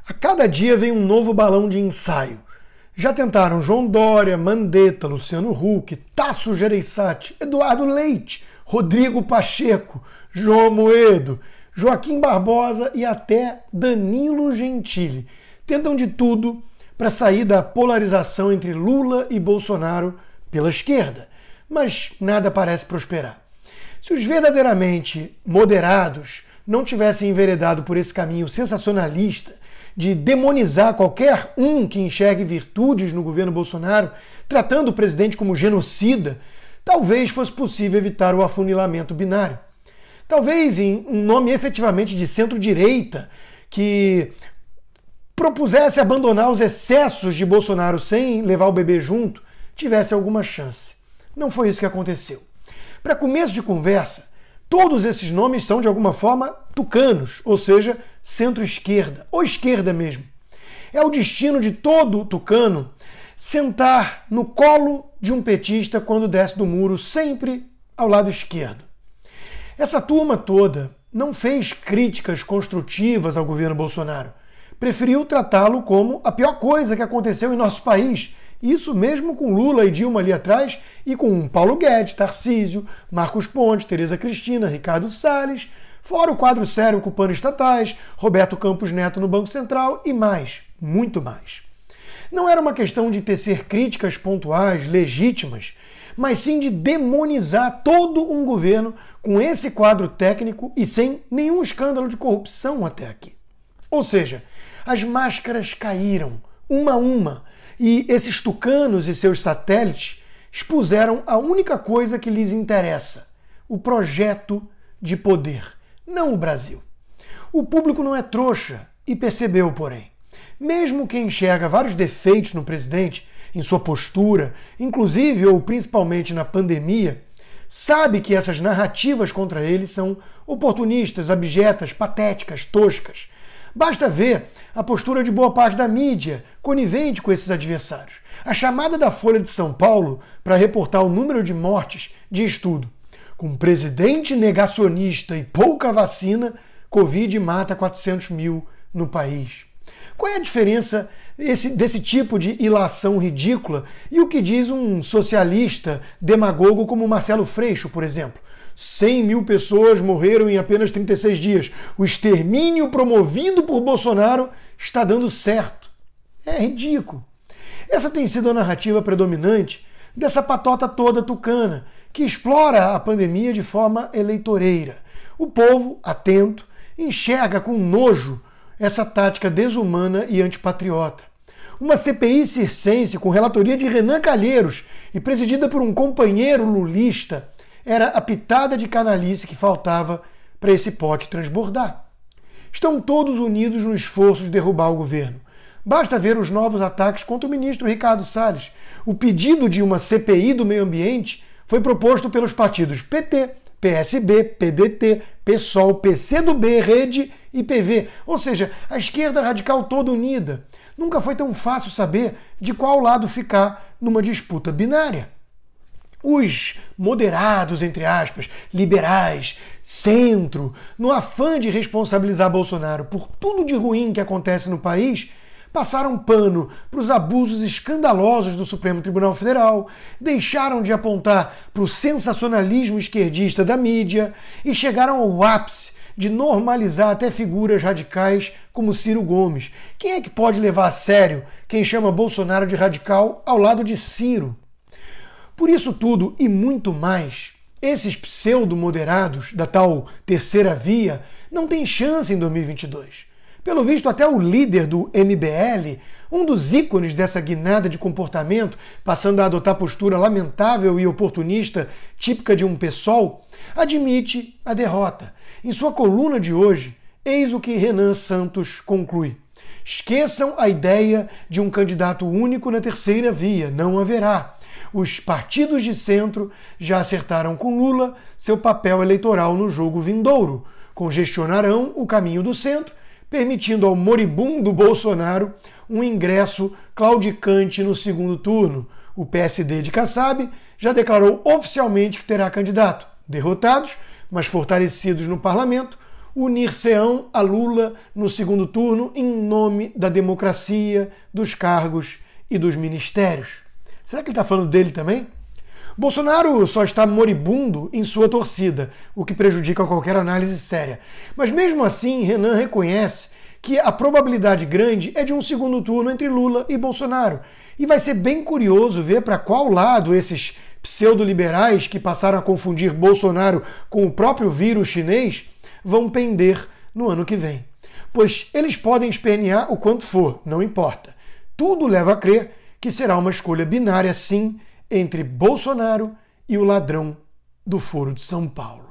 A cada dia vem um novo balão de ensaio. Já tentaram João Dória, Mandetta, Luciano Huck, Tasso Gereissati, Eduardo Leite, Rodrigo Pacheco, João Amoedo, Joaquim Barbosa e até Danilo Gentili. Tentam de tudo para sair da polarização entre Lula e Bolsonaro pela esquerda, mas nada parece prosperar. Se os verdadeiramente moderados não tivessem enveredado por esse caminho sensacionalista de demonizar qualquer um que enxergue virtudes no governo Bolsonaro, tratando o presidente como genocida, talvez fosse possível evitar o afunilamento binário. Talvez em um nome efetivamente de centro-direita que propusesse abandonar os excessos de Bolsonaro sem levar o bebê junto, tivesse alguma chance. Não foi isso que aconteceu. Para começo de conversa, todos esses nomes são de alguma forma tucanos, ou seja, centro-esquerda, ou esquerda mesmo. É o destino de todo tucano sentar no colo de um petista quando desce do muro, sempre ao lado esquerdo. Essa turma toda não fez críticas construtivas ao governo Bolsonaro. Preferiu tratá-lo como a pior coisa que aconteceu em nosso país. Isso mesmo com Lula e Dilma ali atrás e com Paulo Guedes, Tarcísio, Marcos Pontes, Tereza Cristina, Ricardo Salles, fora o quadro sério ocupando estatais, Roberto Campos Neto no Banco Central e mais, muito mais. Não era uma questão de tecer críticas pontuais, legítimas, mas sim de demonizar todo um governo com esse quadro técnico e sem nenhum escândalo de corrupção até aqui. Ou seja, as máscaras caíram, uma a uma, e esses tucanos e seus satélites expuseram a única coisa que lhes interessa, o projeto de poder, não o Brasil. O público não é trouxa e percebeu, porém. Mesmo quem enxerga vários defeitos no presidente, em sua postura, inclusive ou principalmente na pandemia, sabe que essas narrativas contra ele são oportunistas, abjetas, patéticas, toscas. Basta ver a postura de boa parte da mídia, conivente com esses adversários. A chamada da Folha de São Paulo para reportar o número de mortes diz tudo. Com presidente negacionista e pouca vacina, Covid mata 400 mil no país. Qual é a diferença desse tipo de ilação ridícula e o que diz um socialista demagogo como Marcelo Freixo, por exemplo? 100 mil pessoas morreram em apenas 36 dias. O extermínio promovido por Bolsonaro está dando certo. É ridículo. Essa tem sido a narrativa predominante dessa patota toda tucana, que explora a pandemia de forma eleitoreira. O povo, atento, enxerga com nojo essa tática desumana e antipatriota. Uma CPI circense com relatoria de Renan Calheiros e presidida por um companheiro lulista era a pitada de canalice que faltava para esse pote transbordar. Estão todos unidos no esforço de derrubar o governo. Basta ver os novos ataques contra o ministro Ricardo Salles. O pedido de uma CPI do meio ambiente foi proposto pelos partidos PT, PSB, PDT, PSOL, PCdoB, Rede e PV. Ou seja, a esquerda radical toda unida. Nunca foi tão fácil saber de qual lado ficar numa disputa binária. Os moderados, entre aspas, liberais, centro, no afã de responsabilizar Bolsonaro por tudo de ruim que acontece no país, passaram pano para os abusos escandalosos do Supremo Tribunal Federal, deixaram de apontar para o sensacionalismo esquerdista da mídia e chegaram ao ápice de normalizar até figuras radicais como Ciro Gomes. Quem é que pode levar a sério quem chama Bolsonaro de radical ao lado de Ciro? Por isso tudo e muito mais, esses pseudo-moderados da tal terceira via não têm chance em 2022. Pelo visto, até o líder do MBL, um dos ícones dessa guinada de comportamento, passando a adotar postura lamentável e oportunista típica de um PSOL, admite a derrota. Em sua coluna de hoje, eis o que Renan Santos conclui. Esqueçam a ideia de um candidato único na terceira via, não haverá. Os partidos de centro já acertaram com Lula seu papel eleitoral no jogo vindouro. Congestionarão o caminho do centro, permitindo ao moribundo Bolsonaro um ingresso claudicante no segundo turno. O PSD de Kassab já declarou oficialmente que terá candidato. Derrotados, mas fortalecidos no parlamento, unir-se-ão a Lula no segundo turno em nome da democracia, dos cargos e dos ministérios. Será que ele está falando dele também? Bolsonaro só está moribundo em sua torcida, o que prejudica qualquer análise séria. Mas mesmo assim, Renan reconhece que a probabilidade grande é de um segundo turno entre Lula e Bolsonaro. E vai ser bem curioso ver para qual lado esses pseudo-liberais que passaram a confundir Bolsonaro com o próprio vírus chinês vão pender no ano que vem. Pois eles podem espernear o quanto for, não importa. Tudo leva a crer que será uma escolha binária, sim, entre Bolsonaro e o ladrão do Foro de São Paulo.